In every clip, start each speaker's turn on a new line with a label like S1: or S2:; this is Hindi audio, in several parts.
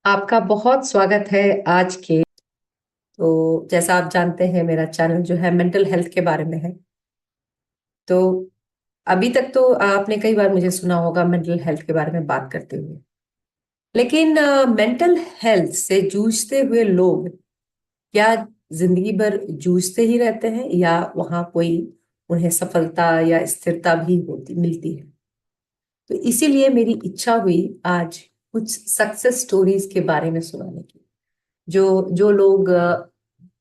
S1: आपका बहुत स्वागत है आज के। तो जैसा आप जानते हैं मेरा चैनल जो है मेंटल हेल्थ के बारे में है। तो अभी तक तो आपने कई बार मुझे सुना होगा मेंटल हेल्थ के बारे में बात करते हुए। लेकिन मेंटल हेल्थ से जूझते हुए लोग क्या जिंदगी भर जूझते ही रहते हैं या वहाँ कोई उन्हें सफलता या स्थिरता भी होती मिलती है। तो इसीलिए मेरी इच्छा हुई आज कुछ सक्सेस स्टोरीज के बारे में सुनाने की। जो जो लोग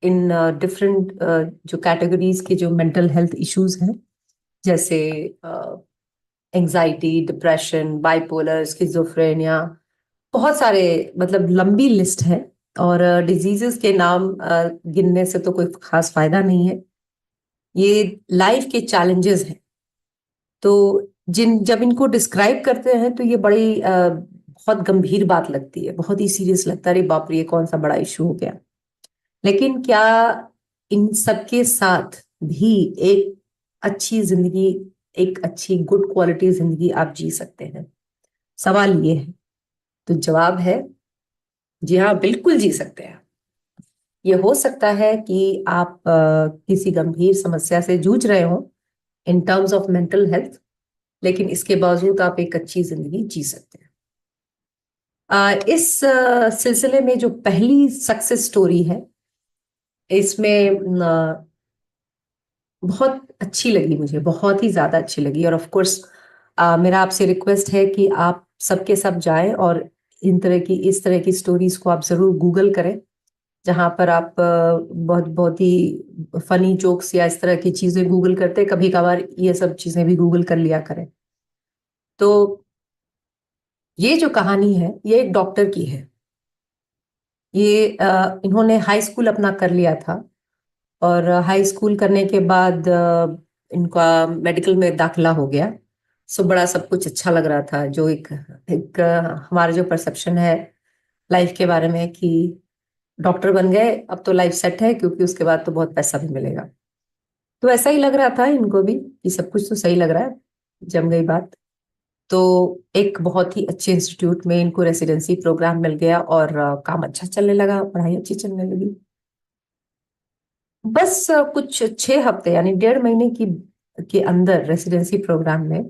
S1: इन डिफरेंट जो कैटेगरीज के जो मेंटल हेल्थ इश्यूज हैं, जैसे एंजाइटी, डिप्रेशन, बाइपोलर, स्किज़ोफ्रेनिया, बहुत सारे, मतलब लंबी लिस्ट है। और डिजीजेस के नाम गिनने से तो कोई खास फायदा नहीं है। ये लाइफ के चैलेंजेस हैं। तो जिन जब इनको डिस्क्राइब करते हैं तो ये बड़ी बहुत गंभीर बात लगती है, बहुत ही सीरियस लगता है। अरे बाप रे, ये कौन सा बड़ा इशू हो गया। लेकिन क्या इन सबके साथ भी एक अच्छी जिंदगी, एक अच्छी गुड क्वालिटी जिंदगी आप जी सकते हैं? सवाल ये है। तो जवाब है जी हाँ, बिल्कुल जी सकते हैं। ये हो सकता है कि आप किसी गंभीर समस्या से जूझ रहे हो in terms of mental health, लेकिन इसके बावजूद आप एक अच्छी जिंदगी जी सकते हैं। इस सिलसिले में जो पहली सक्सेस स्टोरी है, इसमें बहुत अच्छी लगी, मुझे बहुत ही ज्यादा अच्छी लगी। और ऑफ कोर्स मेरा आपसे रिक्वेस्ट है कि आप सबके सब जाएं और इस तरह की स्टोरीज को आप जरूर गूगल करें, जहां पर आप बहुत बहुत ही फनी जोक्स या इस तरह की चीजें गूगल करते, कभी कभार ये सब चीजें भी गूगल कर लिया करें। तो ये जो कहानी है ये एक डॉक्टर की है। ये इन्होंने हाई स्कूल अपना कर लिया था, और हाई स्कूल करने के बाद इनका मेडिकल में दाखिला हो गया। सो बड़ा सब कुछ अच्छा लग रहा था। जो एक एक हमारा जो परसेप्शन है लाइफ के बारे में कि डॉक्टर बन गए अब तो लाइफ सेट है, क्योंकि उसके बाद तो बहुत पैसा भी मिलेगा। तो ऐसा ही लग रहा था इनको भी कि सब कुछ तो सही लग रहा है। जम गई बात। तो एक बहुत ही अच्छे इंस्टीट्यूट में इनको रेसिडेंसी प्रोग्राम मिल गया और काम अच्छा चलने लगा, पढ़ाई अच्छी चलने लगी। बस कुछ 6 हफ्ते यानी 1.5 महीने की के अंदर रेसिडेंसी प्रोग्राम में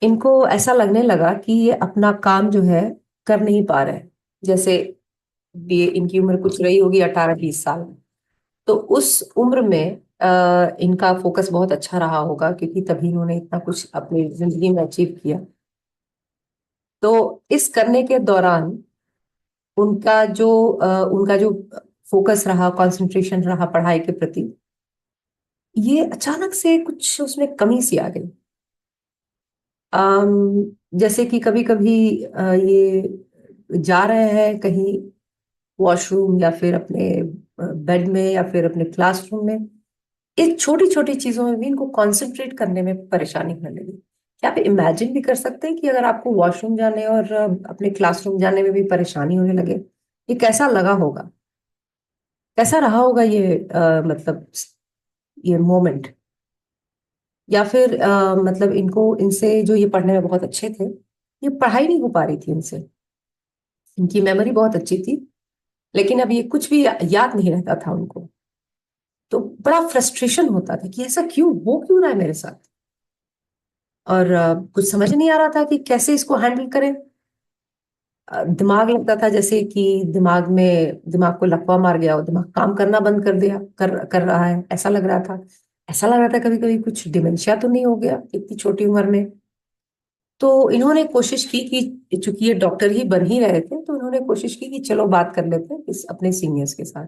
S1: इनको ऐसा लगने लगा कि ये अपना काम जो है कर नहीं पा रहे हैं। जैसे ये इनकी उम्र कुछ रही होगी 18-20 साल। तो उस उम्र में इनका फोकस बहुत अच्छा रहा होगा, क्योंकि तभी इन्होंने इतना कुछ अपनी जिंदगी में अचीव किया। तो इस करने के दौरान उनका जो फोकस रहा, कंसंट्रेशन रहा पढ़ाई के प्रति, ये अचानक से कुछ उसमें कमी सी आ गई। जैसे कि कभी कभी ये जा रहे हैं कहीं वॉशरूम या फिर अपने बेड में या फिर अपने क्लासरूम में, इस छोटी छोटी चीजों में भी इनको कंसंट्रेट करने में परेशानी होने लगी। क्या आप इमेजिन भी कर सकते हैं कि अगर आपको वॉशरूम जाने और अपने क्लासरूम जाने में भी परेशानी होने लगे, ये कैसा लगा होगा, कैसा रहा होगा ये मतलब ये मोमेंट। या फिर मतलब इनको इनसे जो ये पढ़ने में बहुत अच्छे थे, ये पढ़ाई नहीं हो पा रही थी इनसे। इनकी मेमोरी बहुत अच्छी थी, लेकिन अब ये कुछ भी याद नहीं रहता था उनको। तो बड़ा फ्रस्ट्रेशन होता था कि ऐसा क्यों हो क्यों रहा है मेरे साथ। और कुछ समझ नहीं आ रहा था कि कैसे इसको हैंडल करें। दिमाग लगता था जैसे कि दिमाग को लकवा मार गया हो, दिमाग काम करना बंद कर दिया कर रहा है, ऐसा लग रहा था। ऐसा लग रहा था कभी कभी कुछ डिमेंशिया तो नहीं हो गया इतनी छोटी उम्र में। तो इन्होंने कोशिश की कि चूंकि ये डॉक्टर ही बन ही रहे थे, तो इन्होंने कोशिश की कि चलो बात कर लेते हैं इस अपने सीनियर्स के साथ।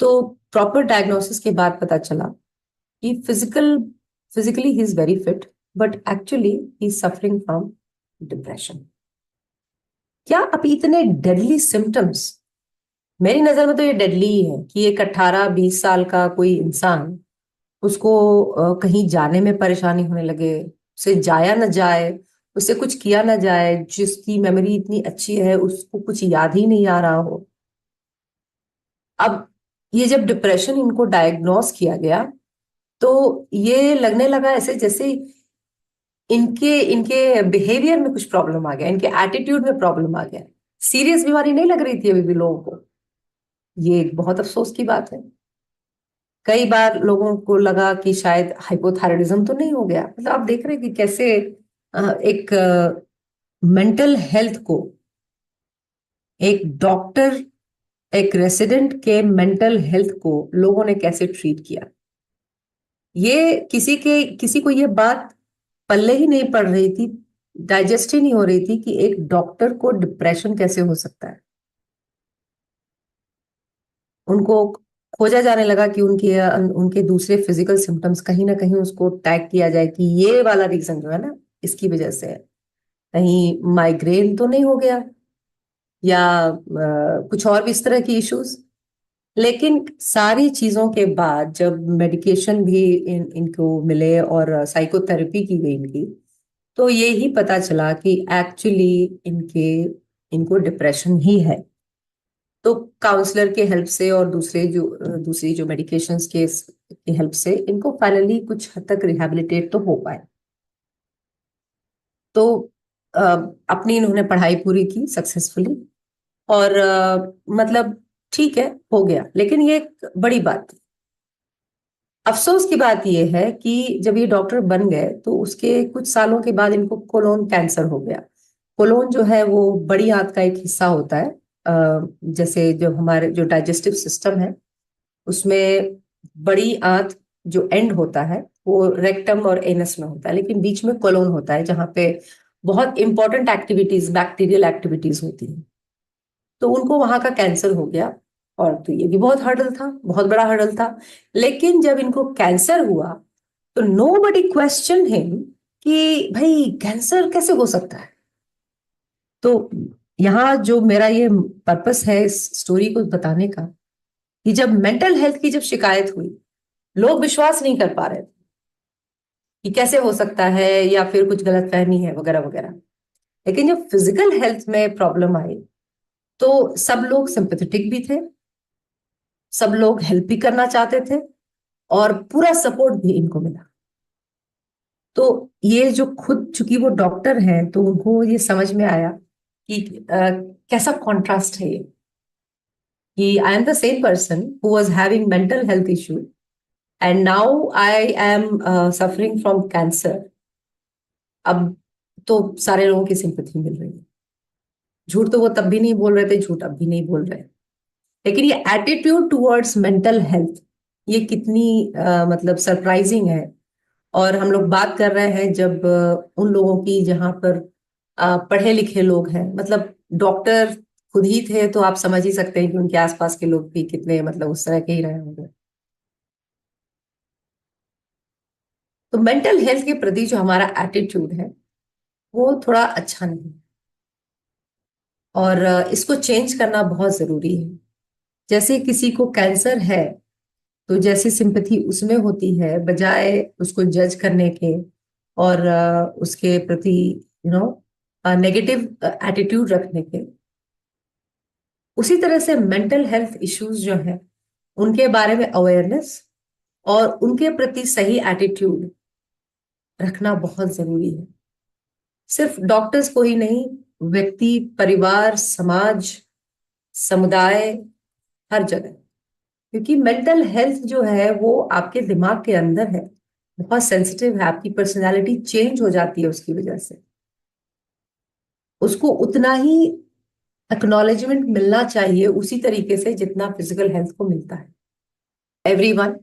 S1: तो प्रॉपर डायग्नोसिस के बाद पता चला कि physically he is very fit, but actually he is suffering from depression. क्या अभी इतने डेडली सिम्टम्स, मेरी नजर में तो ये डेडली ही है कि एक 18-20 साल का कोई इंसान, उसको कहीं जाने में परेशानी होने लगे, उसे जाया न जाए, उससे कुछ किया ना जाए, जिसकी मेमोरी इतनी अच्छी है उसको कुछ याद ही नहीं आ रहा हो। अब ये जब डिप्रेशन इनको डायग्नोस किया गया, तो ये लगने लगा ऐसे जैसे इनके इनके बिहेवियर में कुछ प्रॉब्लम आ गया, इनके एटीट्यूड में प्रॉब्लम आ गया। सीरियस बीमारी नहीं लग रही थी अभी भी लोगों को। ये एक बहुत अफसोस की बात है। कई बार लोगों को लगा कि शायद हाइपोथायराइडिज्म तो नहीं हो गया। मतलब आप देख रहे हैं कि कैसे एक मेंटल हेल्थ को, एक डॉक्टर, एक रेसिडेंट के मेंटल हेल्थ को लोगों ने कैसे ट्रीट किया। ये किसी को ये बात पल्ले ही नहीं पड़ रही थी, डाइजेस्ट ही नहीं हो रही थी कि एक डॉक्टर को डिप्रेशन कैसे हो सकता है। उनको खोजा जाने लगा कि उनके उनके दूसरे फिजिकल सिम्टम्स कहीं ना कहीं उसको टैग किया जाए कि ये वाला रीजन जो है ना, इसकी वजह से है। कहीं माइग्रेन तो नहीं हो गया, या कुछ और भी इस तरह की इश्यूज। लेकिन सारी चीजों के बाद जब मेडिकेशन भी इनको मिले और साइकोथेरेपी की गई इनकी, तो ये ही पता चला कि एक्चुअली इनके इनको डिप्रेशन ही है। तो काउंसलर के हेल्प से और दूसरी जो मेडिकेशंस के हेल्प से इनको फाइनली कुछ हद तक रिहैबिलिटेट तो हो पाए। तो अ, अपनी इन्होंने पढ़ाई पूरी की सक्सेसफुली, और मतलब ठीक है, हो गया। लेकिन ये एक बड़ी बात थी। अफसोस की बात ये है कि जब ये डॉक्टर बन गए तो उसके कुछ सालों के बाद इनको कोलोन कैंसर हो गया। कोलोन जो है वो बड़ी आंत का एक हिस्सा होता है। जैसे जो हमारे जो डाइजेस्टिव सिस्टम है उसमें बड़ी आंत जो एंड होता है वो रेक्टम और एनस में होता है, लेकिन बीच में कोलोन होता है जहाँ पे बहुत इंपॉर्टेंट एक्टिविटीज, बैक्टीरियल एक्टिविटीज होती हैं। तो उनको वहां का कैंसर हो गया। और तो ये भी बहुत हर्डल था, बहुत बड़ा हर्डल था। लेकिन जब इनको कैंसर हुआ तो नो बडी क्वेश्चन हिम कि भाई कैंसर कैसे हो सकता है। तो यहाँ जो मेरा ये पर्पस है इस स्टोरी को बताने का, कि जब मेंटल हेल्थ की जब शिकायत हुई, लोग विश्वास नहीं कर पा रहे थे कि कैसे हो सकता है, या फिर कुछ गलतफहमी है वगैरह वगैरह। लेकिन जब फिजिकल हेल्थ में प्रॉब्लम आई तो सब लोग सिंपैथेटिक भी थे, सब लोग हेल्प भी करना चाहते थे, और पूरा सपोर्ट भी इनको मिला। तो ये जो खुद चूंकि वो डॉक्टर हैं तो उनको ये समझ में आया कि कैसा कॉन्ट्रास्ट है ये, कि I am the same person who was having mental health issue and now I am suffering from cancer. अब तो सारे लोगों की सिंपैथी मिल रही है। झूठ तो वो तब भी नहीं बोल रहे थे, झूठ अब भी नहीं बोल रहे। लेकिन ये एटीट्यूड टुवर्ड्स मेंटल हेल्थ, ये कितनी मतलब सरप्राइजिंग है। और हम लोग बात कर रहे हैं जब उन लोगों की जहां पर पढ़े लिखे लोग हैं, मतलब डॉक्टर खुद ही थे, तो आप समझ ही सकते हैं कि उनके आसपास के लोग भी कितने मतलब उस तरह के ही रहे होंगे। तो मेंटल हेल्थ के प्रति जो हमारा एटीट्यूड है वो थोड़ा अच्छा नहीं है, और इसको चेंज करना बहुत जरूरी है। जैसे किसी को कैंसर है तो जैसी सिंपैथी उसमें होती है, बजाय उसको जज करने के और उसके प्रति नेगेटिव एटीट्यूड रखने के, उसी तरह से मेंटल हेल्थ इश्यूज जो है उनके बारे में अवेयरनेस और उनके प्रति सही एटीट्यूड रखना बहुत जरूरी है। सिर्फ डॉक्टर्स को ही नहीं, व्यक्ति, परिवार, समाज, समुदाय, हर जगह। क्योंकि मेंटल हेल्थ जो है वो आपके दिमाग के अंदर है, बहुत सेंसिटिव है, आपकी पर्सनालिटी चेंज हो जाती है उसकी वजह से। उसको उतना ही एक्नॉलेजमेंट मिलना चाहिए उसी तरीके से जितना फिजिकल हेल्थ को मिलता है। Everyone,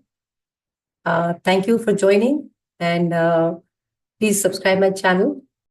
S1: thank you for joining, and please subscribe my channel.